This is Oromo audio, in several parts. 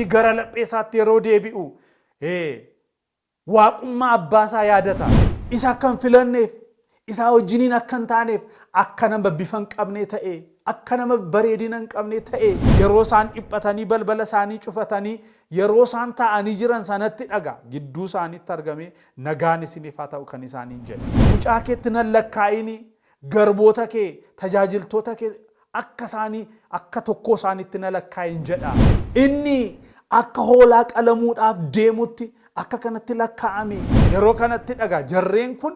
namni gara lapheesaatti yeroo deebi'u waaqummaa abbaasaa yaadata. Isa akkan filanneef, isa wajjiniin akkan taaneef akka nama bifa hin qabne ta'e, akka nama bareedina hin qabne ta'e, yeroo isaan dhiphatanii balbala isaanii cufatanii yeroo isaan taa'anii jiran sanatti dhaga gidduu isaaniitti argame nagaan isiniif haa ta'u kan isaaniin jedhe. Mucaa keetti nan lakkaa'ini garboota kee tajaajiltoota kee akka isaanii akka tokko isaaniitti na lakkaa'in jedha. Inni akka hoolaa qalamuudhaaf deemutti akka kanatti lakkaa'ame yeroo kanatti dhaga jarreen kun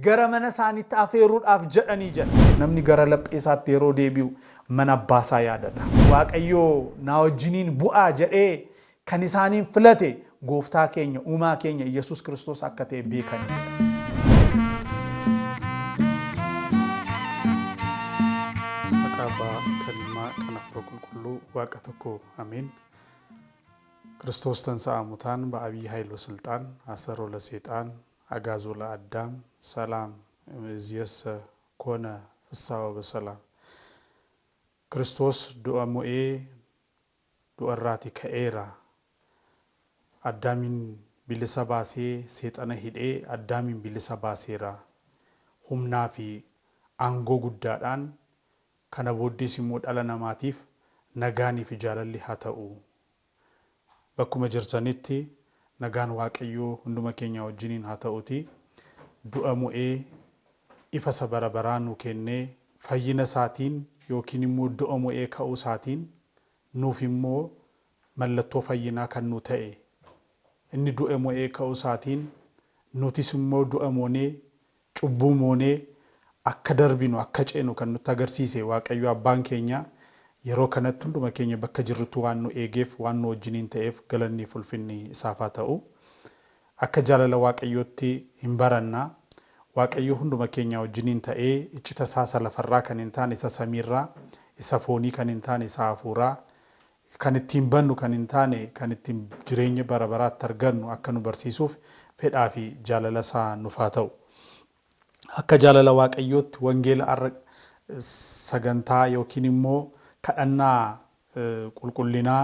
gara mana isaaniitti afeeruudhaaf jedhanii jedha. Namni gara lapheesaatti yeroo deebi'u mana abbaasaa yaadata. Waaqayyoo na wajjiniin bu'aa jedhee kan isaaniin filate gooftaa keenya uumaa keenya Yesuus Kiristoos akka ta'e beekanidha. ዋቀ ተኮ አሜን ክርስቶስ ተንሥአ እሙታን በአብይ ኃይል ወሥልጣን አሰሮ ለሰይጣን አጋዞ ለአዳም ሰላም እምይእዜሰ ኮነ ፍስሐ ወሰላም ክርስቶስ ዱአሞኤ ዱአራቲ ከኤራ አዳሚን ቢልሰ ባሴ ሰይጣነ ሂዴ አዳሚን ቢልሰ ባሴራ ሁምናፊ አንጎ ጉዳዳን ከነቦዲ ሲሞድ አለናማቲፍ nagaanii fi jaalalli haa ta'u bakkuma jirtanitti nagaan waaqayyoo hunduma keenya wajjiniin haa ta'uti du'a mo'ee ifa sabara baraanu kennee fayyina isaatiin yookiin immoo du'a mo'ee ka'uu isaatiin nuuf immoo mallattoo fayyinaa kan nu ta'e inni du'a mo'ee ka'uu isaatiin nutis immoo du'a moonee cubbuu moonee akka darbinu akka ceenu kan nutti agarsiise waaqayyoo abbaan keenya yeroo kanatti hunduma keenya bakka jirrutu waan nu eegeef waan nu wajjiniin ta'eef galanni fulfinni isaaf haa ta'u akka jaalala waaqayyootti hin baranna waaqayyoo hunduma keenya wajjiniin ta'ee iccita isaa lafarraa kan hin taane isa samiirraa isa foonii kan hin taane isa hafuuraa kan ittiin bannu kan hin taane kan ittiin jireenya bara baraatti argannu akka nu barsiisuuf fedhaa fi jaalala isaa nuuf haa ta'u akka jaalala waaqayyootti wangeela sagantaa yookiin immoo kadhannaa qulqullinaa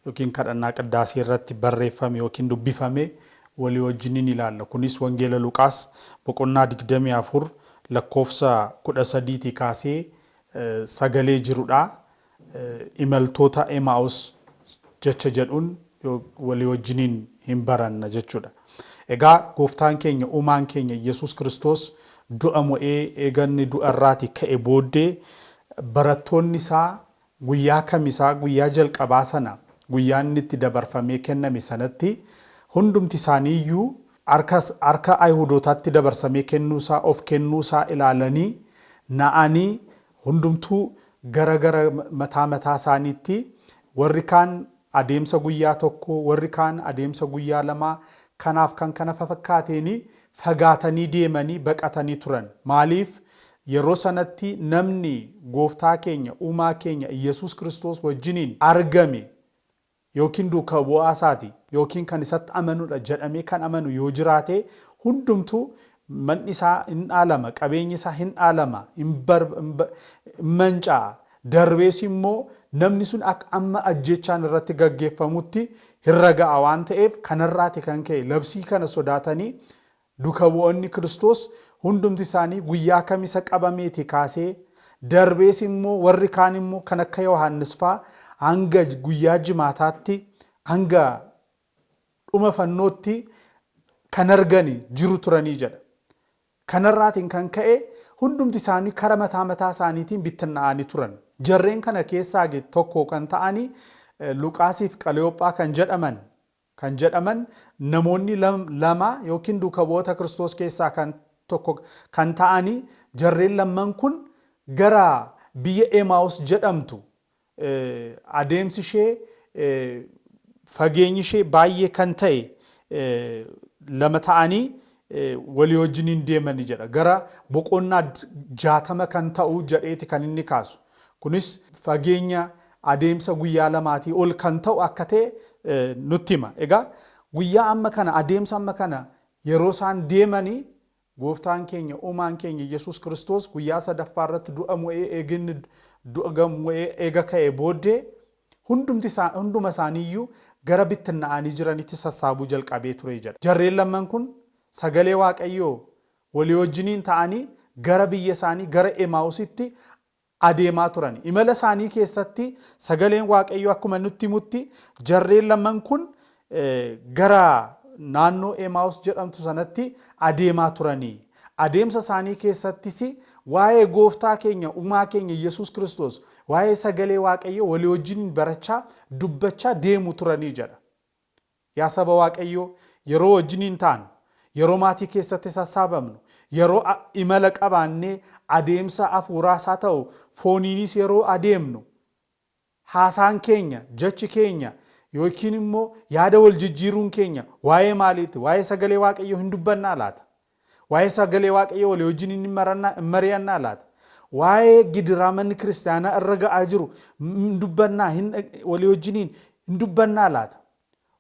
yookiin kadhannaa qaddaasii irratti barreeffame yookiin dubbifame walii wajjiniin ilaalla. Kunis wangeela Luqaas boqonnaa 24 lakkoofsa 13 kaasee sagalee jirudha. Imaltoota Emaa'us jecha jedhuun walii wajjiniin hin baranna jechuudha. Egaa gooftaan keenya uumaan keenya Yesuus Kiristoos du'a mo'ee eeganni du'arraati ka'e booddee barattoonni isaa guyyaa kamisaa guyyaa jalqabaa sana guyyaa inni itti dabarfamee kenname sanatti hundumti isaaniiyyuu harka Ayihudootaatti dabarsamee kennuusaa of kennuusaa ilaalanii na'anii hundumtuu gara mataa isaaniitti warri kaan adeemsa guyyaa tokko warri kaan adeemsa guyyaa lamaa kanaaf kan kana fakkaateeni fagaatanii deemanii baqatanii turan. Maaliif yeroo sanatti namni gooftaa keenya uumaa keenya Yesuus Kiristoos wajjiniin argame yookiin duukaa bu'aa isaati yookiin kan isatti amanuudha jedhamee kan amanu yoo jiraate hundumtuu manni isaa hin dhaalama qabeenyi isaa hin dhaalama hin mancaa darbees immoo namni sun akka amma ajjechaan irratti gaggeeffamutti hirra ga'a waan ta'eef kanarraati kan ka'e labsii kana sodaatanii duukaa bu'oonni Kiristoos hundumti isaanii guyyaa kamisa qabameeti kaasee darbees immoo warri kaan immoo kan akka Yohaannis faa hanga guyyaa jimaataatti hanga dhuma fannootti kan argani jiru turanii jedha. Kanarraatiin kan ka'e hundumti isaanii kara mataa isaaniitiin bittinnaa'anii turan. Jarreen kana keessaa tokko kan ta'anii Luqaasiif Qaleyoophaa kan jedhaman namoonni lama yookiin duukaa bu'oota Kiristoos keessaa kan ta'anii jarreen lamman kun gara biyya Emaa'us jedhamtu adeemsi ishee fageenyi ishee baay'ee kan ta'e lama ta'anii walii wajjiniin deemanii jedha. Gara boqonnaa 60 kan ta'u jedheeti kan inni kaasu. Kunis fageenya adeemsa guyyaa lamaatii ol kan ta'u akka ta'e nutti hima. Egaa guyyaa amma kana adeemsa amma kana yeroo isaan deemanii gooftaan keenya uumaan keenya Yesuus Kiristoos guyyaa sadaffaa irratti du'a mo'ee eega ka'e booddee hunduma isaaniiyyuu gara bittinnaa'anii jiranitti sassaabuu jalqabee ture jedha. Jarreen lamman kun sagalee Waaqayyoo walii wajjiniin ta'anii gara biyya isaanii gara Emaa'usitti adeemaa turan. Imala isaanii keessatti sagaleen Waaqayyoo akkuma nutti himutti jarreen lamman kun gara naannoo Emaa'us jedhamtu sanatti adeemaa turanii. Adeemsa isaanii keessattis waa'ee gooftaa keenya uumaa keenya Yesuus Kiristoos waa'ee sagalee Waaqayyoo walii wajjin barachaa dubbachaa deemu turanii jedha. Yaa saba Waaqayyoo yeroo wajjiniin ta'an yeroo maatii keessatti sassaabamnu yeroo imala qabaannee adeemsa hafuuraas haa ta'u fooniinis yeroo adeemnu haasaan keenya jechi keenya yookiin immoo yaada wal jijjiiruun keenya waa'ee maaliiti waa'ee sagalee Waaqayyoo hin dubbannaa laata? Waa'ee sagalee Waaqayyoo walii wajjin hin mari'annaa laata? Waa'ee gidiraa manni kiristaanaa irra ga'aa jiru hin dubbannaa walii wajjin hin dubbannaa laata?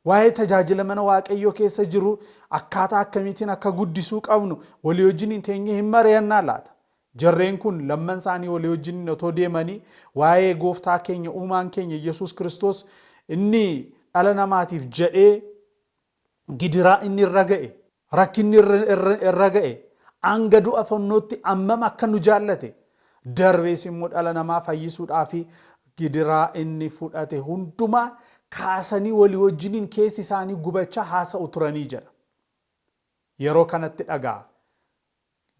Waa'ee tajaajila mana Waaqayyoo keessa jiru akkaataa akkamiitiin akka guddisuu qabnu walii wajjin teenyee hin mari'annaa laata? Jarreen kun lamman isaanii walii wajjin otoo deemanii waa'ee gooftaa keenya uumaan keenya Yesuus Kiristoos inni dhala namaatiif jedhee gidiraa inni irra ga'e rakkinni irra ga'e hanga du'a fannootti ammam akka nu jaallate darbees immoo dhala namaa fayyisuudhaaf gidiraa inni fudhate hundumaa kaasanii walii wajjiniin keessi isaanii gubachaa haasa'u turanii jedha. Yeroo kanatti dhagaa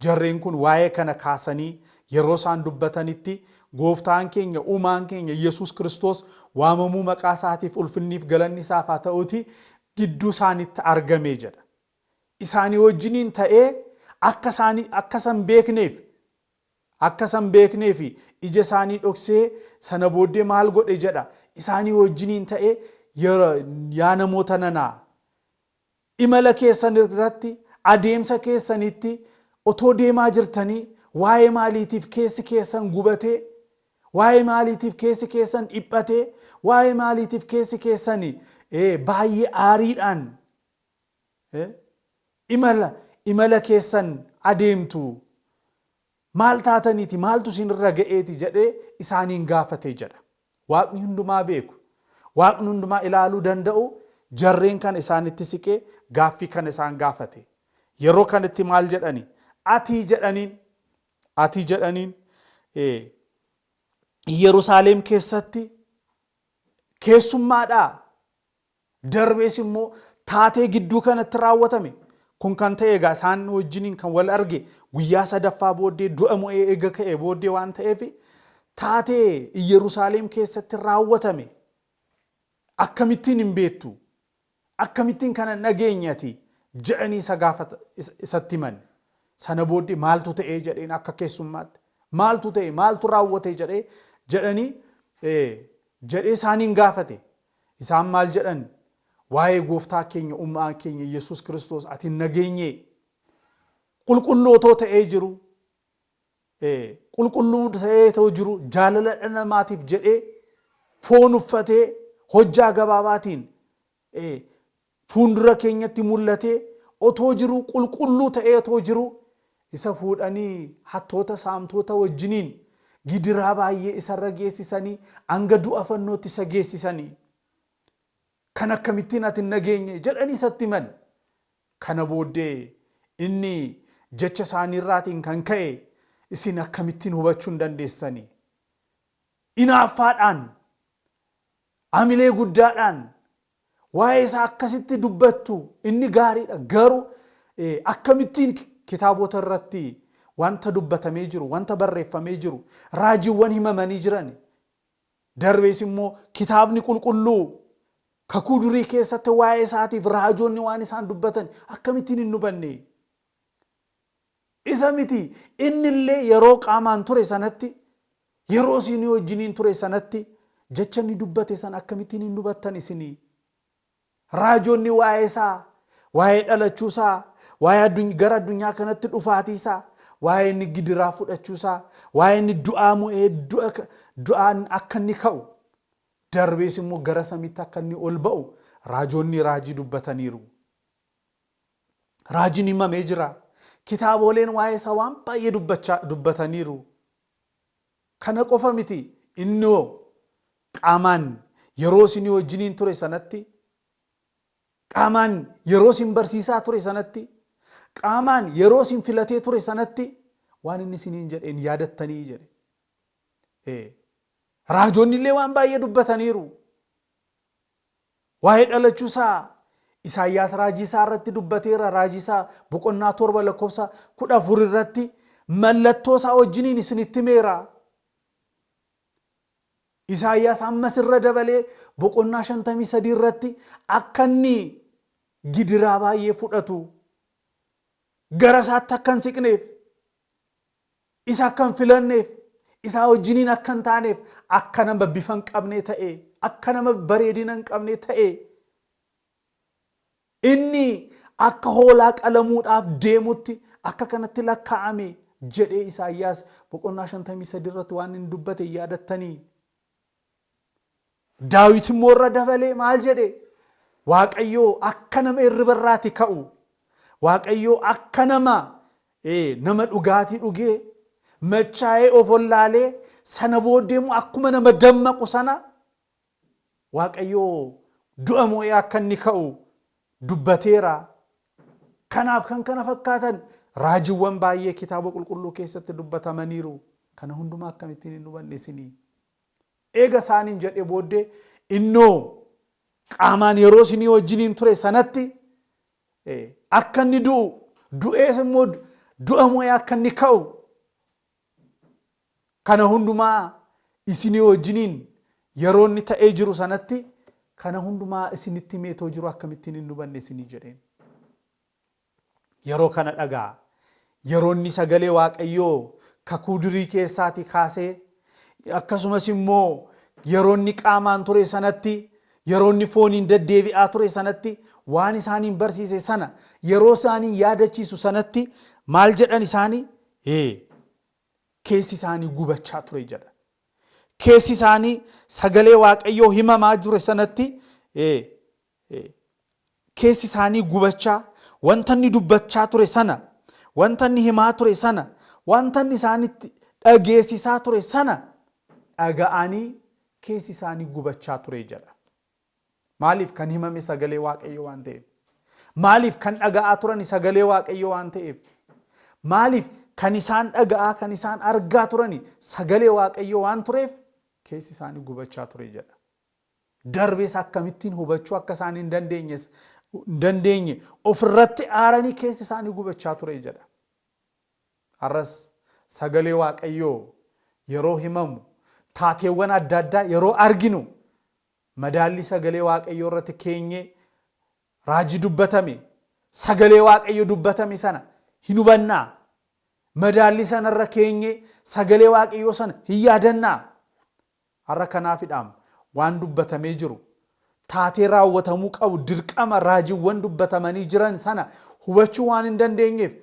jarreen kun waa'ee kana kaasanii yeroo isaan dubbatanitti gooftaan keenya uumaan keenya Yesuus Kiristoos waamamuu maqaa isaatiif ulfinniif galanni isaaf haa ta'uuti gidduu isaanitti argamee jedha. Isaanii wajjiniin ta'ee akka san beekneef ija isaanii dhoksee sana booddee maal godhe jedha. Isaanii wajjiniin ta'ee yaa namoota nanaa imala keessan irratti adeemsa keessanitti otoo deemaa jirtanii waa'ee maaliitiif keessi keessan gubatee waa'ee maaliitiif keessi keessan dhiphatee waa'ee maaliitiif keessi keessan baay'ee aariidhaan imala keessan adeemtu maal taataniiti maaltu isinirra ga'eeti jedhee isaaniin gaafate jedha. Waaqni hundumaa beeku waaqni hundumaa ilaaluu danda'u jarreen kan isaanitti siqee gaaffii kan isaan gaafate. Yeroo kanatti maal jedhani? Ati jedhaniin Yerusaalem keessatti keessummaadhaa darbees immoo taatee gidduu kanatti raawwatame. Kun kan ta'e egaa isaan wajjiniin kan wal arge guyyaa sadaffaa booddee du'a mo'ee eega ka'e booddee waan ta'eef taatee Yerusaalem keessatti raawwatame akkamittiin hin beektu akkamittiin kana nageenyati jedhanii isatti himan. Sana booddee maaltu ta'ee jedheen akka keessummaatti maaltu ta'e maaltu raawwate jedhanii isaaniin gaafate. Isaan maal jedhan? Waa'ee gooftaa keenya uumaa keenya Yesuus Kiristoos ati nageenye qulqulluu otoo ta'ee jiru qulqulluu ta'ee jiru jaalala dhala namaatiif jedhee foon uffatee hojjaa gabaabaatiin fuundura keenyatti mul'atee otoo jiru qulqulluu ta'ee otoo jiru isa fuudhanii hattoota saamtota wajjiniin gidiraa baay'ee isarra geessisanii hanga du'a fannootti isa geessisanii. Kan akkamittiin ati nageenye jedhanii isatti himan. Kana booddee inni jecha isaaniirraatiin kan ka'e isin akkamittiin hubachuu hin dandeessanii? Inaaffaadhaan amilee guddaadhaan waa'ee isaa akkasitti dubbattu inni gaariidha. Garuu akkamittiin kitaabota irratti wanta dubbatamee jiru wanta barreeffamee jiru raajiiwwan himamanii jiran darbees immoo kitaabni qulqulluu kakuu durii keessatti waa'ee isaatiif raajoonni waan isaan dubbatan akkamittiin hin hubanne? Isa miti innillee yeroo qaamaan ture sanatti yeroo isin wajjiniin ture sanatti jecha inni dubbate san akkamittiin hin hubattan isinii? Raajoonni waa'ee isaa waa'ee dhalachuusaa waa'ee gara addunyaa kanatti dhufaatiisaa waa'ee inni gidiraa fudhachuusaa waa'ee inni du'aa mo'ee du'aan akka inni ka'u darbees immoo gara samiitti akka inni ol ba'u raajoonni raajii dubbataniiru. Raajiin himamee jira. Kitaaboleen waa'ee isaa waan baay'ee dubbataniiru. Kana qofa miti innoo qaamaan yeroo isin wajjiniin ture sanatti qaamaan yeroo sin barsiisaa ture sanatti qaamaan yeroo sin filatee ture sanatti waan inni isiniin jedheen yaadattanii jedhe. Raajoonni illee waan baay'ee dubbataniiru. Waa'ee dhalachuusaa Isaayyaas raajii isaa irratti dubbateera. Raajii isaa boqonnaa 7 lakkoofsa 14 irratti mallattoo isaa wajjiniin isinitti himeera. Isaayyaas ammas irra dabalee boqonnaa 53 irratti akka inni gidiraa baay'ee fudhatu gara isaatti akka hin siqneef isa akka hin filanneef isaa wajjiniin akka hin taaneef akka nama bifa hin qabne ta'e akka nama bareedina hin qabne ta'e inni akka hoolaa qalamuudhaaf deemutti akka kanatti lakkaa'ame jedhee Isaayyaas boqonnaa 53 irratti waan inni dubbate yaadattanii. Daawit immoo irra dabalee maal jedhe? Waaqayyoo akka nama hirriba irraati ka'u, Waaqayyoo akka nama dhugaatii dhugee machaa'ee of wallaalee sana booddeemu akkuma nama dammaqu sana Waaqayyoo du'a moo'ee akka inni ka'u dubbateera. Kanaaf kan kana fakkaatan raajiiwwan baay'ee kitaaba qulqulluu keessatti dubbatamaniiru. Kana hundumaa akkamittiin hin hubanne isinii? Eega isaaniin jedhee booddee innoo qaamaan yeroo isinii wajjiniin ture sanatti akka inni du'ees immoo du'a moo'ee akka inni ka'u kana hundumaa isinii wajjiniin yeroo inni ta'ee jiru sanatti kana hundumaa isinitti meetoo jiru akkamittiin hin hubanne isinii jedheen. Yeroo kana dhagaa yeroo inni sagalee Waaqayyoo kakuu durii keessaati kaasee akkasumas immoo yeroo inni qaamaan ture sanatti yeroo inni fooniin deddeebi'aa ture sanatti waan isaaniin barsiise sana yeroo isaaniin yaadachiisu sanatti maal jedhan isaanii? Keessi isaanii gubachaa ture jedha. Keessi isaanii sagalee Waaqayyoo himamaa ture sanatti keessi isaanii gubachaa wanta inni dubbachaa ture sana wanta inni himaa ture sana wanta inni isaanitti dhageessisaa ture sana dhaga'anii keessi isaanii gubachaa ture jedha. Maaliif? Kan himame sagalee Waaqayyoo waan ta'eef. Maaliif? Kan dhaga'aa turan sagalee Waaqayyoo waan ta'eef. Maaliif? Kan isaan dhaga'aa kan isaan argaa turan sagalee Waaqayyoo waan tureef keessi isaanii gubachaa ture jedha. Darbees akkamittiin hubachuu akka isaan hin dandeenye ofirratti aaranii keessi isaanii gubachaa ture jedha. Har'as sagalee Waaqayyoo yeroo himamu taateewwan adda addaa yeroo arginu madaalli sagalee Waaqayyoo irratti keenye raajii dubbatame sagalee Waaqayyoo dubbatame sana hin hubannaa? Madaalli sanarra keenye sagalee Waaqayyoo sana hin yaadannaa? Har'a kanaafidhaam waan dubbatamee jiru taatee raawwatamuu qabu dirqama raajiiwwan dubbatamanii jiran sana hubachuu waan hin dandeenyeef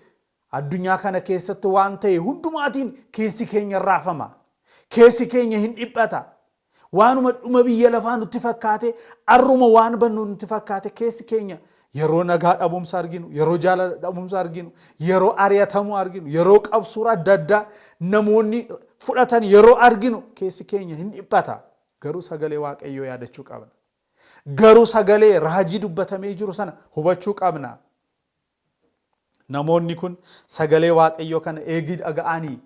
addunyaa kana keessatti waan ta'e hundumaatiin keessi keenya raafama. Keessi keenya hin dhiphata. Waanuma dhuma biyya lafaa nutti fakkaate arruma waan bannu nutti fakkaate keessi keenya yeroo nagaa dhabumsa arginu, yeroo jaalala dhabumsa arginu, yeroo ari'atamuu arginu, yeroo qabsuura adda addaa namoonni fudhatan yeroo arginu keessi keenya hin dhiphata. Garuu sagalee Waaqayyoo yaadachuu qabna. Garuu sagalee raajii dubbatamee jiru sana hubachuu qabna. Namoonni kun sagalee Waaqayyoo kana eegii dhaga'anii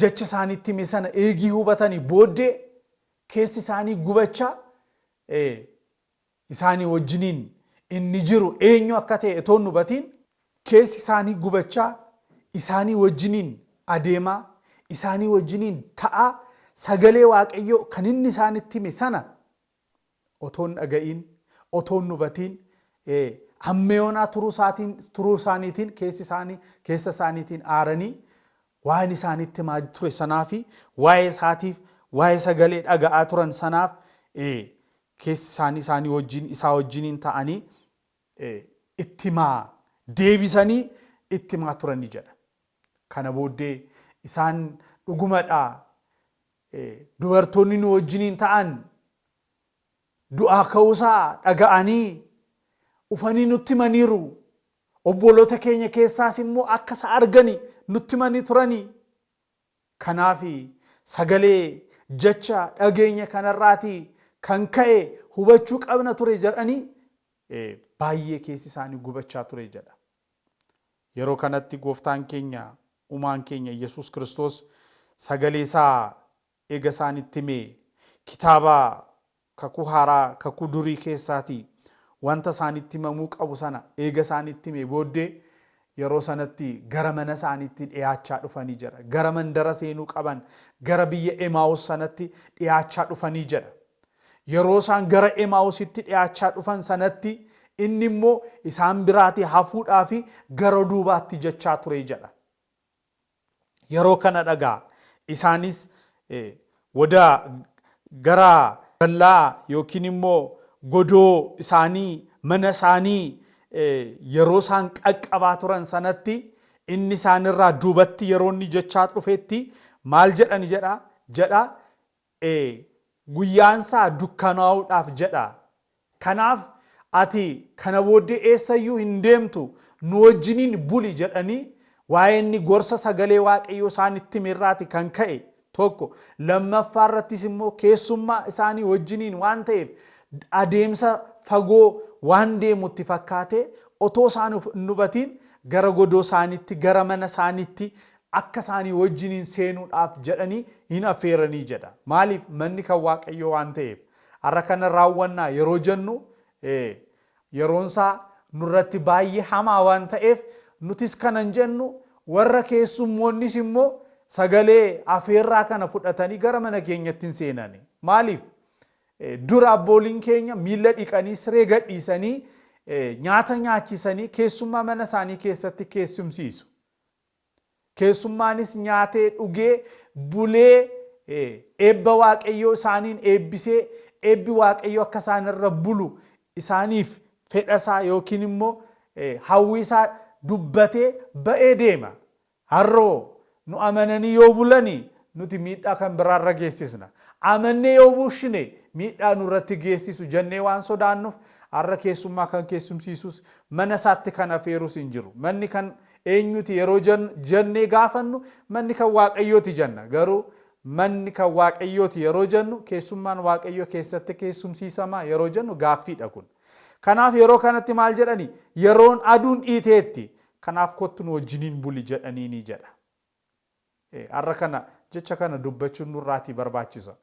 jecha isaaniitti hime sana eegii hubatanii booddee keessi isaanii gubachaa isaanii wajjiniin inni jiru eenyu akka ta'e itoo hin hubatiin keessi isaanii gubachaa isaanii wajjiniin adeemaa isaanii wajjiniin ta'aa sagalee Waaqayyoo kan inni isaanitti hime sana otoo hin dhaga'iin otoo hin hubatiin hammeyoonaa turuu isaaniitiin keessa isaaniitiin aaranii waan isaanitti himaa ture sanaa fi waa'ee isaatiif waa'ee sagalee dhaga'aa turan sanaaf keessi isaanii wajjin isaa wajjiniin ta'anii itti himaa deebisanii itti himaa turanii jedha. Kana booddee isaan dhugumadhaa dubartoonni nu wajjiniin ta'an du'aa ka'uusaa dhaga'anii ufanii nutti himaniiru. Obboloota keenya keessaas immoo akka isa argani nutti himanii turanii. Kanaaf sagalee jecha dhageenya kanarraati kan ka'e hubachuu qabna ture jedhanii baay'ee keessi isaanii gubachaa ture jedha. Yeroo kanatti gooftaan keenya uumaan keenya Yesuus Kiristoos sagalee isaa eega isaanitti himee kitaaba kakuu haaraa kakuu durii keessaatii wanta isaanitti himamuu qabu sana eega isaanitti himee booddee yeroo sanatti gara mana isaaniitti dhiyaachaa dhufanii jedha. Gara mandara seenuu qaban gara biyya Emaawus sanatti dhiyaachaa dhufanii jedha. Yeroo isaan gara Emaawusitti dhiyaachaa dhufan sanatti inni immoo isaan biraatii hafuudhaa fi gara duubaatti jechaa ture jedha. Yeroo kana dhagaa isaanis wada gara dallaa yookiin immoo godoo isaanii mana isaanii yeroo isaan qaqqabaa turan sanatti inni isaanirraa duubatti yeroo inni jechaa dhufetti maal jedhani jedha guyyaansaa dukkanaa'uudhaaf jedha. Kanaaf ati kana booddee eessayyuu hin deemtu nu wajjiniin buli jedhanii waa'ee inni gorsa sagalee waaqayyoo isaanitti mirraati kan ka'e tokko. Lammaffaa irrattis immoo keessummaa isaanii wajjiniin waan ta'eef adeemsa fagoo waan deemutti fakkaate otoo isaan hin hubatiin gara godoo isaaniitti gara mana isaaniitti akka isaanii wajjiniin seenuudhaaf jedhanii hin affeeranii jedha. Maaliif? Manni kan waaqayyoo waan ta'eef. Har'a kana raawwannaa yeroo jennu yeroonsaa nurratti baay'ee hamaa waan ta'eef nutis kanan jennu warra keessummoonnis immoo sagalee afeerraa kana fudhatanii gara mana keenyatti hin seenani. Maaliif? Dura abbooliin keenya miilla dhiqanii siree gadhiisanii nyaata nyaachisanii keessummaa mana isaanii keessatti keessumsiisu. Keessummaanis nyaatee dhugee bulee eebba waaqayyoo isaaniin eebbisee eebbi waaqayyoo akka isaanirra bulu isaaniif fedhasaa yookiin immoo hawwiisaa dubbatee ba'ee deema. Harroo nu amananii yoo bulanii nuti miidhaa kan biraarra geessisna. Amannee yoo bushine miidhaa nurratti geessisu jennee waan sodaannuuf har'a keessummaa kan keessumsiisus mana isaatti kan afeerus hin jiru. Manni kan eenyuti yeroo jennee gaafannu manni kan waaqayyooti jenna. Garuu manni kan waaqayyooti yeroo jennu keessummaan waaqayyoo keessatti keessumsiisamaa yeroo jennu gaaffiidha kun. Kanaaf yeroo kanatti maal jedhani? Yeroon aduun dhiiteetti. Kanaaf kottu nu wajjiniin buli jedhanii ni jedha. Har'a kana jecha kana dubbachuun nurraatii barbaachisa.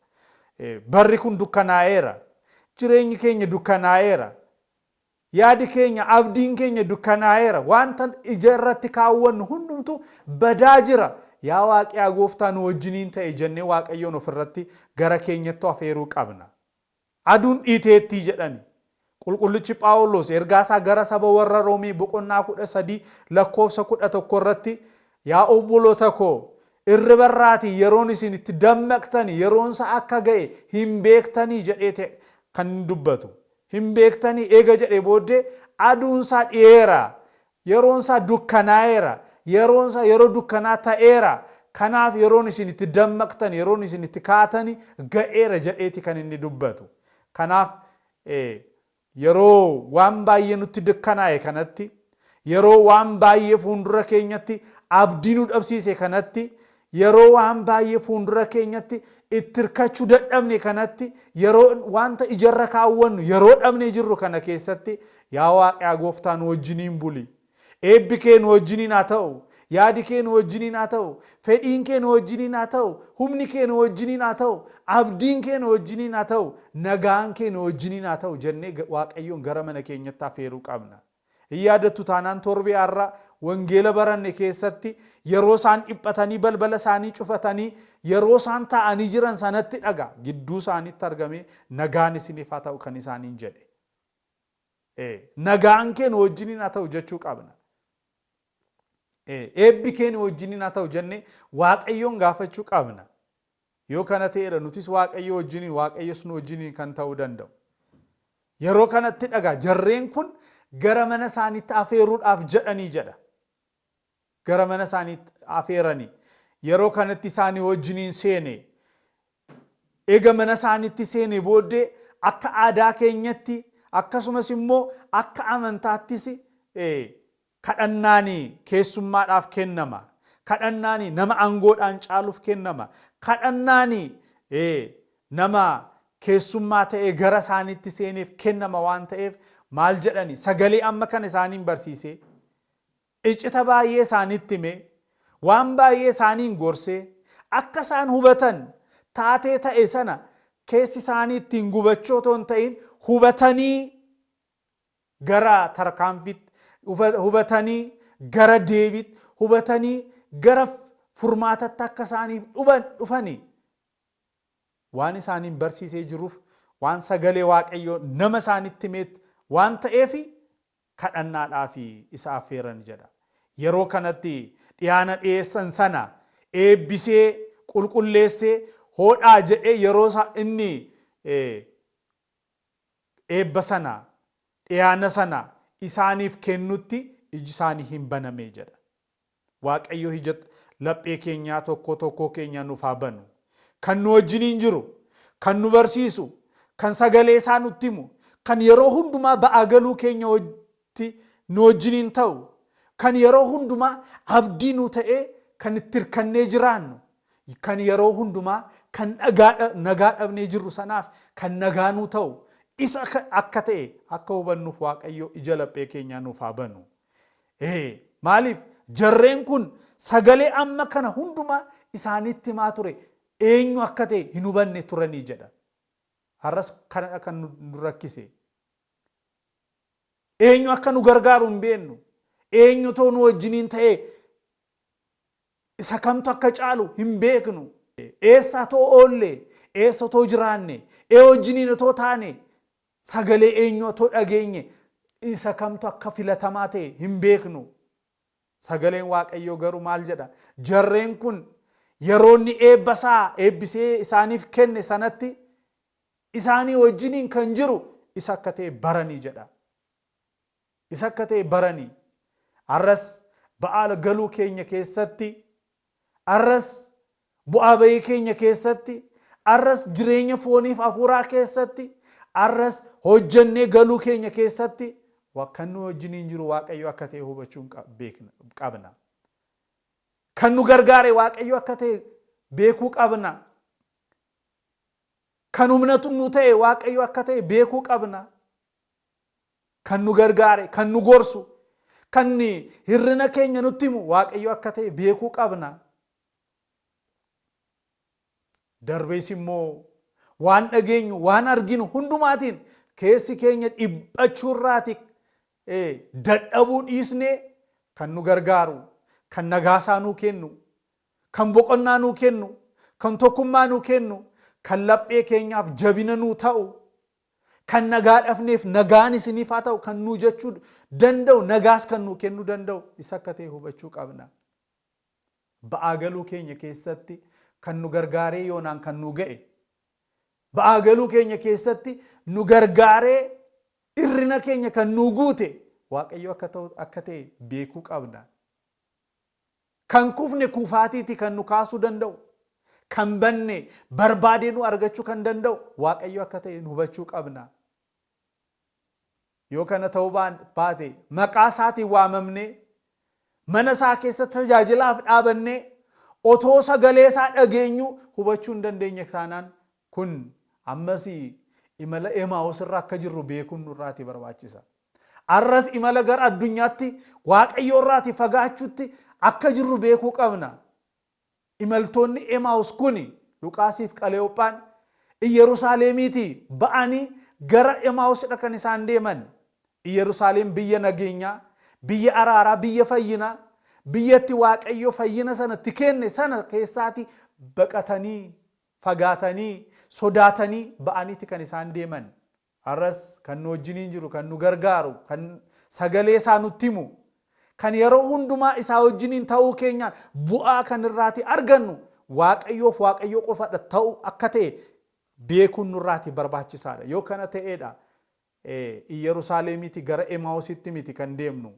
Barri kun dukkanaa'eera. Jireenyi keenya dukkanaa'eera. Yaadi keenya abdiin keenya dukkanaa'eera. Wanta ija irratti kaawwannu hundumtu badaa jira. Yaa Waaqaa gooftaa nu wajjiniin ta'e jennee waaqayyoon ofirratti gara keenyatti afeeruu qabna. Aduun dhiiteetti jedhani. Qulqullichi Phaawulos ergaasaa gara saba warra Roomee boqonnaa 13 lakkoofsa 11 irratti yaa obboloota koo irri barraati yeroon isin itti dammaqtanii yeroonsa akka ga'e hin beektanii jedhee kan dubbatu. Hin beektanii eega jedhee booddee aduunsaa dhiyeera. Yeroonsaa dukkanaa'eera. Yeroonsaa yeroo dukkanaa ta'eera. Kanaaf yeroon isin itti dammaqtan yeroon isin itti kaatanii ga'eera jedheeti kan inni dubbatu. Kanaaf yeroo waan baay'ee nutti dukkanaa'e kanatti yeroo waan baay'ee fuuldura keenyatti abdii nu dhabsiise kanatti yeroo waan baay'ee fuuldura keenyatti itti hirkachuu dadhabne kanatti yeroo wanta ijarra kaawwannu yeroo dhabnee jirru kana keessatti yaa Waaqaa gooftaa nu wajjiniin buli. Eebbi kee nu wajjiniin haa ta'u. Yaadi kee nu wajjiniin haa ta'u. Fedhiin kee nu wajjiniin haa ta'u. Humni kee nu wajjiniin haa ta'u. Abdiin kee nu wajjiniin haa ta'u. Nagaan kee nu wajjiniin haa ta'u jennee waaqayyoon gara mana keenyatti afeeruu qabna. Yaadattu taanaan torbee har'a wangeela baranne keessatti yeroo isaan dhiphatanii balbala isaanii cufatanii yeroo isaan taa'anii jiran sanatti dhaga gidduu isaaniitti argamee nagaan isiniif haa ta'u kan isaaniin jedhe. Nagaan kee nu wajjiniin haa ta'u jechuu qabna. Eebbi kee nu wajjiniin haa ta'u jennee waaqayyoon gaafachuu qabna. Yoo kana ta'eera nutis waaqayyo wajjiniin waaqayyos nu wajjiniin kan ta'uu danda'u. Yeroo kanatti dhaga jarreen kun gara mana isaaniitti afeeruudhaaf jedhanii jedha. Gara mana isaaniitti afeeranii yeroo kanatti isaanii wajjiniin seene eega mana isaaniitti seene booddee akka aadaa keenyatti akkasumas immoo akka amantaattis kadhannaanii keessummaadhaaf kennama. Kadhannaanii nama aangoodhaan caaluuf kennama. Kadhannaanii nama keessummaa ta'ee gara isaaniitti seeneef kennama waan ta'eef maal jedhani sagalee amma kana isaaniin barsiisee icita baay'ee isaanitti himee waan baay'ee isaaniin gorsee akka isaan hubatan taatee ta'e sana keessi isaanii ittiin gubachoo otoo hin ta'in hubatanii gara tarkaanfitti hubatanii gara deebiitti hubatanii gara furmaatatti akka isaaniif dhufanii waan isaaniin barsiisee jiruuf waan sagalee waaqayyoo nama isaanitti himeet waan ta'eef kadhannaadhaaf isa affeeran jedha. Yeroo kanatti dhiyaana dhiyeessan sana eebbisee qulqulleessee hodhaa jedhee yeroo inni eebba sana dhiyaana sana isaaniif kennutti iji isaanii hin banamee jedha. Waaqayyo ija laphee keenyaa tokko keenya nuuf haa banu. Kan nu wajjiniin jiru, kan nu barsiisu, kan sagalee isaa nutti himu, kan yeroo hundumaa ba'aa galuu keenya nu wajjiniin ta'u, kan yeroo hundumaa abdii nu ta'ee kan itti hirkannee jiraannu, kan yeroo hundumaa kan nagaa dhabnee jirru sanaaf kan nagaa nu ta'u isa akka ta'e akka hubannuuf waaqayyo ija laphee keenyaa nuuf haa banu. Maaliif jarreen kun sagalee amma kana hundumaa isaanitti himaa ture eenyu akka ta'e hin hubanne turanii jedha. Har'as kana kan nu rakkise. Eenyu akka nu gargaaru hin beennu. Eenyu too nu wajjiniin ta'e isa kamtu akka caalu hin beeknu. Eessa too oolle, eessa too jiraanne, wajjiniin too taane sagalee eenyu too dhageenye isa kamtu akka filatamaa ta'e hin beeknu. Sagaleen waaqayyoo garuu maal jedha? Jarreen kun yeroo inni eebbisee isaaniif kenne sanatti isaanii wajjiniin kan jiru isa akka ta'e baranii jedha. Isa akka ta'e baranii. Arras ba'aala galuu keenya keessatti, arras bu'aa bayii keenya keessatti, arras jireenya fooniif hafuuraa keessatti, arras hojjannee galuu keenya keessatti kan nu wajjiniin jiru waaqayyo akka ta'e hubachuun qabna. Kan nu gargaare waaqayyo akka ta'e beekuu qabna. Kan humnatu nu ta'e waaqayyo akka ta'e beekuu qabna. Kan nu gargaare, kan nu gorsu, kan hirrina keenya nutti himu waaqayyo akka ta'e beekuu qabna. Darbees immoo waan dhageenyu, waan arginu hundumaatiin keessi keenya dhiphachuurraati dadhabuu dhiisnee kan nu gargaaru, kan nagaasaa nuu kennu, kan boqonnaa nuu kennu, kan tokkummaa nuu kennu, kan laphee keenyaaf jabina nuu ta'u, kan nagaa dhabneef nagaan isiniif haa ta'u kan nuu jechuu danda'u, nagaas kan nuu kennuu danda'u isa akka ta'e hubachuu qabna. Ba'aa galuu keenya keessatti kan nu gargaaree yoonaan kan nu ga'e, ba'aa galuu keenya keessatti nu gargaaree irrina keenya kan nu guute waaqayyo akka ta'e beekuu qabna. Kan kufne kufaatiiti kan nu kaasuu danda'u, kan banne barbaadee nu argachuu kan danda'u waaqayyo akka ta'e hubachuu qabna. Yoo kana ta'uu baate maqaa isaatiin waamamnee mana isaa keessatti tajaajilaaf dhaabannee otoo sagalee isaa dhageenyu hubachuu hin dandeenye taanaan kun ammas imala Emaa'us irra akka jirru beekuun nurraati barbaachisa. Arras imala gara addunyaatti waaqayyo irraati fagaachuutti akka jirru beekuu qabna. Imaltoonni Emaa'us kuni Luqaasiif Qaleyoophaan Yerusaalemiitii ba'anii gara Emaa'usidha kan isaan deeman. Yerusaalem biyya nageenyaa, biyya araaraa, biyya fayyinaa, biyyatti waaqayyo fayyina sanatti kenne sana keessaati baqatanii, fagaatanii, sodaatanii ba'aniiti kan isaan deeman. Arras kan nu wajjiniin jiru, kan nu gargaaru, kan sagalee isaa nutti himu, kan yeroo hundumaa isaa wajjiniin ta'uu keenyaan bu'aa kan irraati argannu waaqayyoof waaqayyo qofadha ta'u akka ta'e beekuun nurraati barbaachisaadha. Yoo kana ta'eedha Yerusaalemiiti gara Emaa'usitti miti kan deemnu.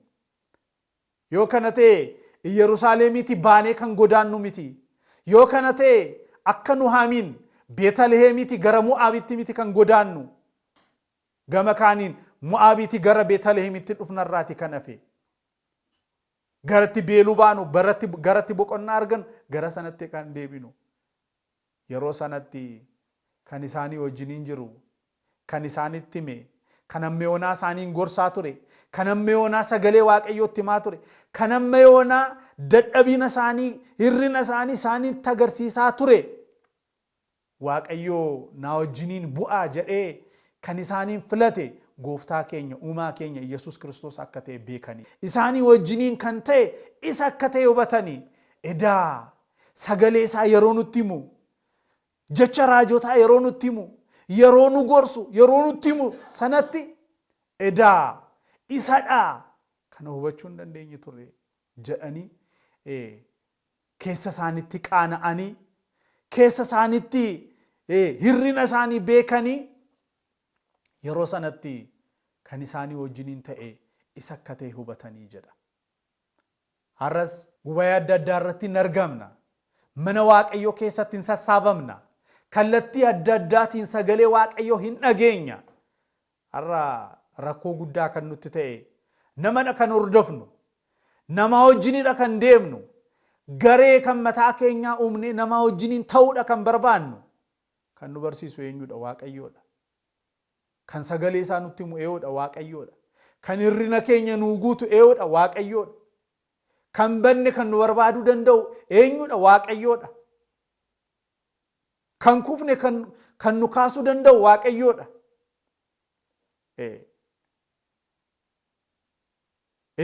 Yoo kana ta'e Yerusaalemiiti baanee kan godaannu miti. Yoo kana ta'e akka Nuhaamiin Beetalehemiiti gara Mo'aabitti miti kan godaannu. Gama kaaniin Mo'aabiiti gara Beetalehemitti dhufnarraati kan hafe. Garatti beeluu baanu, garatti boqonnaa argan, gara sanatti kan deebinu. Yeroo sanatti kan isaanii wajjiniin jiru, kan isaanitti hime, kan amma yoonaa isaaniin gorsaa ture, kan amma yoonaa sagalee waaqayyootti himaa ture, kan amma yoonaa dadhabina isaanii, hirrina isaanii isaaniitti agarsiisaa ture. Waaqayyoo na wajjiniin bu'aa jedhee kan isaaniin filate gooftaa keenya uumaa keenya Yesuus Kiristoos akka ta'e beekanii, isaanii wajjiniin kan ta'e isa akka ta'e hubatanii, edaa sagalee isaa yeroo nutti himu, jecha raajotaa yeroo nutti himu, yeroo nu gorsu, yeroo nutti himu sanatti edaa isadhaa kana hubachuu hin dandeenye turre jedhanii keessa isaanitti qaana'anii, keessa isaanitti hirrina isaanii beekanii, yeroo sanatti kan isaanii wajjiniin ta'e isa akka ta'e hubatanii jedha. Har'as gubaa adda addaa irratti hin argamna. Mana waaqayyoo keessatti hin sassaabamna. Kallattii adda addaatiin sagalee waaqayyoo hin dhageenya. Har'a rakkoo guddaa kan nutti ta'e namadha kan hordofnu, nama wajjinidha kan deemnu, garee kan mataa keenyaa uumne nama wajjiniin ta'uudha kan barbaannu. Kan nu barsiisu eenyudha? Waaqayyoodha. Kan sagalee isaa nutti himu eenyudha? Waaqayyoodha. Kan hirrina keenya nuu guutu eenyudha? Waaqayyoodha. Kan banne kan nu barbaaduu danda'u eenyudha? Waaqayyoodha. Kan kufne kan nu kaasuu danda'u Waaqayyoodha.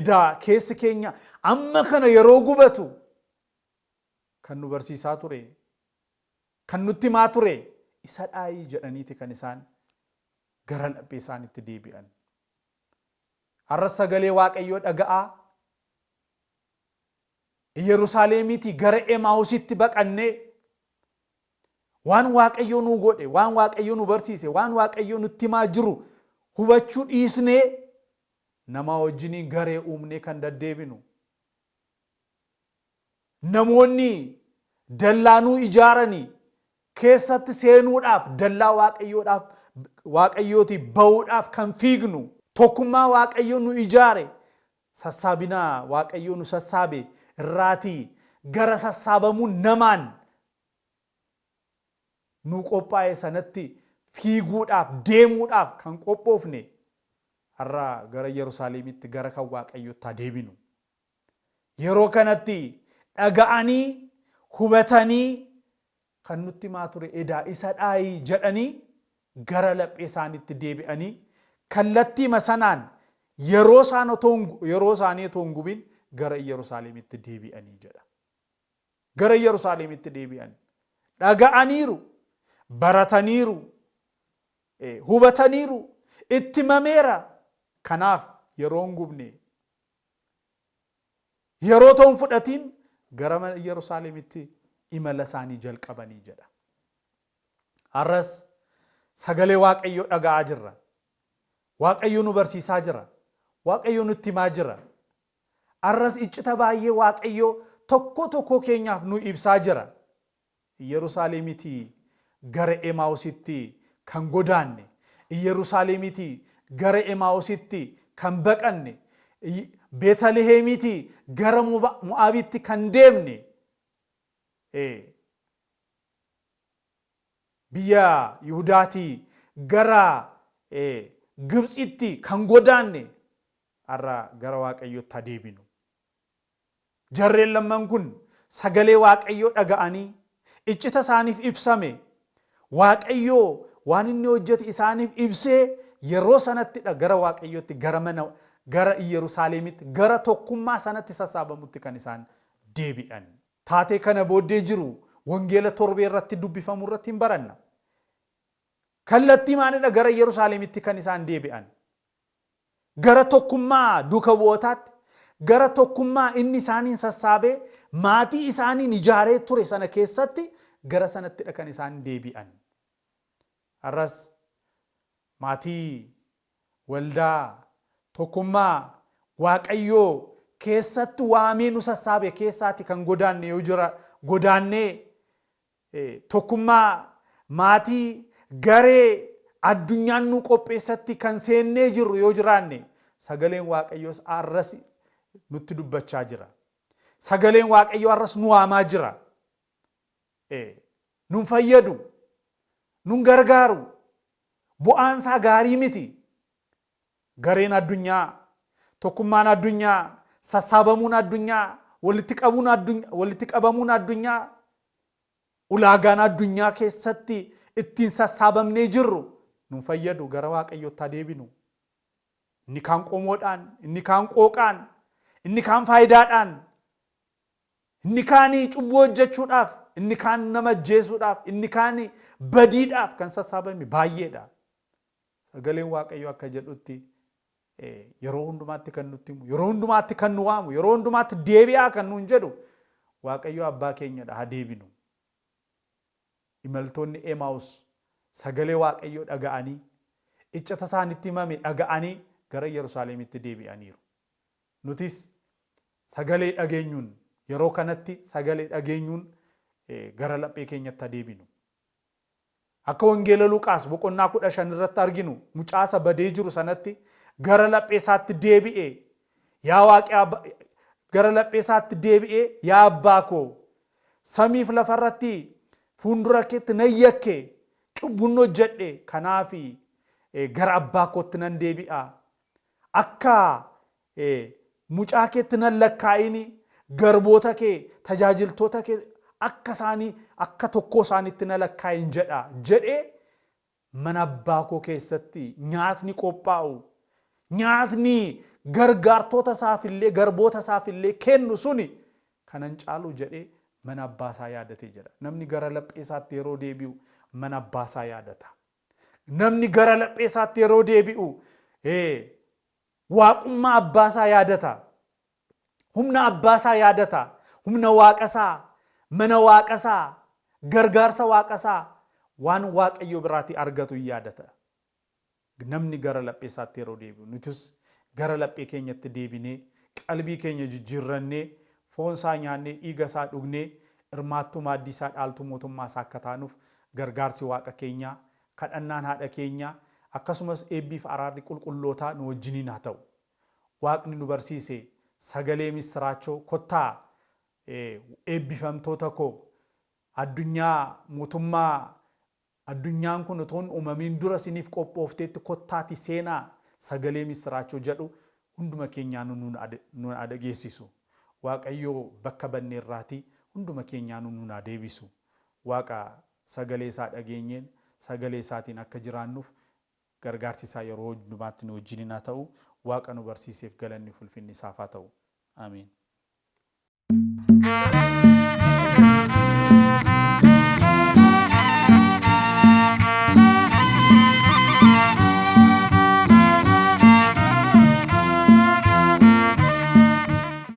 Edaa keessi keenya amma kana yeroo gubatu kan nu barsiisaa ture, kan nutti himaa ture isa dhaayii jedhaniiti kan isaan gara laphee isaanitti deebi'an. Har'as sagalee waaqayyoo dhaga'aa Yerusaalemiitii gara Emaawusitti baqannee waan waaqayyoo nu godhe, waan waaqayyoo nu barsiise, waan waaqayyoo nutti himaa jiru hubachuu dhiisnee nama wajjiniin garee uumnee kan deddeebinu. Namoonni dallaanuu ijaaranii keessatti seenuudhaaf, dallaa waaqayyooti ba'uudhaaf kan fiignu, tokkummaa waaqayyoo nu ijaare, sassaabinaa waaqayyoo nu sassaabe irraatii gara sassaabamuu namaan nu qophaa'e sanatti fiiguudhaaf, deemuudhaaf kan qophoofne har'a gara Yerusaalemitti, gara kan waaqayyootti deebinu. Yeroo kanatti dhaga'anii, hubatanii kan nutti himaa ture edaa isa dhaayii jedhanii gara laphee isaanitti deebi'anii kallattii sanaan yeroo isaanii otoo hin gubin gara Yerusaalemitti deebi'anii jedha. Gara Yerusaalemitti deebi'an. Dhaga'aniiru, barataniiru, hubataniiru, itti himameera. Kanaaf yeroo hin gubne, yeroo ta'uun fudhatiin gara Yerusaalemitti imala isaanii jalqabanii jedha. Har'as sagalee waaqayyoo dhaga'aa jirra. Waaqayyoo nu barsiisaa jira. Waaqayyoo nutti himaa jira. Har'as iccita baay'ee waaqayyoo tokko tokko keenyaaf nu ibsaa jira. Yerusaalemiitii gara Emaawusitti kan godaanne, Yerusaalemiitii gara Emaawusitti kan baqanne, Beetalihemiitii gara Mo'aabitti kan deemne, biyya Yihudaatii gara Gibxitti kan godaanne har'a gara waaqayyootti deebinu. Jarreen lamman kun sagalee waaqayyoo dhaga'anii iccita isaaniif ibsame, waaqayyoo waan inni hojjete isaaniif ibsee yeroo sanattidha gara waaqayyootti, gara Yerusaalemitti, gara tokkummaa sanatti sassaabamutti kan isaan deebi'an. Taatee kana booddee jiru wangeela torbee irratti dubbifamu irratti hin baranna. Kallattii maalidha gara Yerusaalemitti kan isaan deebi'an? Gara tokkummaa duuka bu'ootaatti, gara tokkummaa inni isaaniin sassaabee maatii isaaniin ijaaree ture sana keessatti gara sanattidha kan isaan deebi'an. Har'as maatii waldaa tokkummaa waaqayyoo keessatti waamee nu sassaabe keessaati kan godaanne yoo jira, godaannee tokkummaa maatii garee addunyaan nu qopheessatti kan seennee jirru yoo jiraanne sagaleen waaqayyoos har'as nutti dubbachaa jira. Sagaleen waaqayyoo har'as nu waamaa jira. Nun fayyadu, nun gargaaru, bu'aansaa gaarii miti. gareen addunyaa, tokkummaan addunyaa, sassaabamuun addunyaa, walitti qabamuun addunyaa, ulaagaan addunyaa keessatti ittiin sassaabamnee jirru nu fayyadu gara Waaqayyootti deebinu. Inni kaan qomoodhaan, inni kaan qooqaan, inni kaan faayidaadhaan, inni kaan cubbuu hojjechuudhaaf, inni kaan nama ajjeesuudhaaf, inni kaan badiidhaaf kan sassaabame baay'eedha. Sagaleen Waaqayyoo akka jedhutti yeroo hundumaatti kan nutti himu, yeroo hundumaatti kan nu waamu, yeroo hundumaatti deebi'aa kan nuun jedhu Waaqayyoo abbaa keenyadha. Haa deebinu. Imaltoonni Emaus sagalee Waaqayyoo dhaga'anii, iccata isaanitti himame dhaga'anii gara Yerusaalemitti deebi'aniiru. Nutis sagalee dhageenyuun yeroo kanatti sagalee dhageenyuun gara laphee keenyatti deebinu. Akka wangeela Luqaas boqonnaa 15 irratti arginu mucaasa badee jiru sanatti gara laphee isaatti deebi'ee, yaa Waaqaa gara laphee isaatti deebi'ee, yaa abbaa koo samiif lafarratti fuuldura keetti nan yakke, cubbuun hojjedhe, kanaaf gara abbaa kootti nan deebi'a. Akka mucaa keetti nan lakkaa'ini, garboota kee, tajaajiltoota kee akka isaanii akka tokko isaanitti na lakkaa'in jedhee mana abbaa koo keessatti nyaatni qophaa'u, nyaatni gargaartota isaaf illee garboota isaaf illee kennu suni kanan caalu jedhee mana abbaa isaa yaadatee jedha. Namni gara laphee isaatti yeroo deebi'u mana abbaa isaa yaadata. Namni gara laphee isaatti yeroo deebi'u waaqummaa abbaa isaa yaadata. Humna abbaa isaa yaadata. Humna waaqa isaa, mana waaqa isaa, gargaarsa waaqa isaa waan Waaqayyo biraatti argatu yaadata. Namni gara laphee isaatti yeroo deebi'u, nutis gara laphee keenyatti deebinee qalbii keenya jijjiirrannee foon isaa nyaannee dhiiga isaa dhugnee hirmaattuu maaddii isaa dhaaltuu mootummaa isaa akka taanuuf gargaarsi waaqa keenyaa, kadhannaan haadha keenyaa akkasumas eebbiif araarri qulqullootaa nu wajjiniin haa ta'u. Waaqni nu barsiise sagalee misraachoo kottaa eebbifamtoota koo addunyaa mootummaa addunyaan kun utuu hin uumamin dura isiniif qophoofteetti kottaati seenaa sagalee misraachoo jedhu hunduma keenyaan nu dhageessisu. Waaqayyo bakka banneerraati hunduma keenyaan nu deebisu. Waaqa sagalee isaa dhageenyeen sagalee isaatiin akka jiraannuuf gargaarsi isaa yeroo hundumaatti nu wajjiniin haa ta'u. Waaqa nu barsiiseef galanni ulfinni isaaf haa ta'u. Amiin.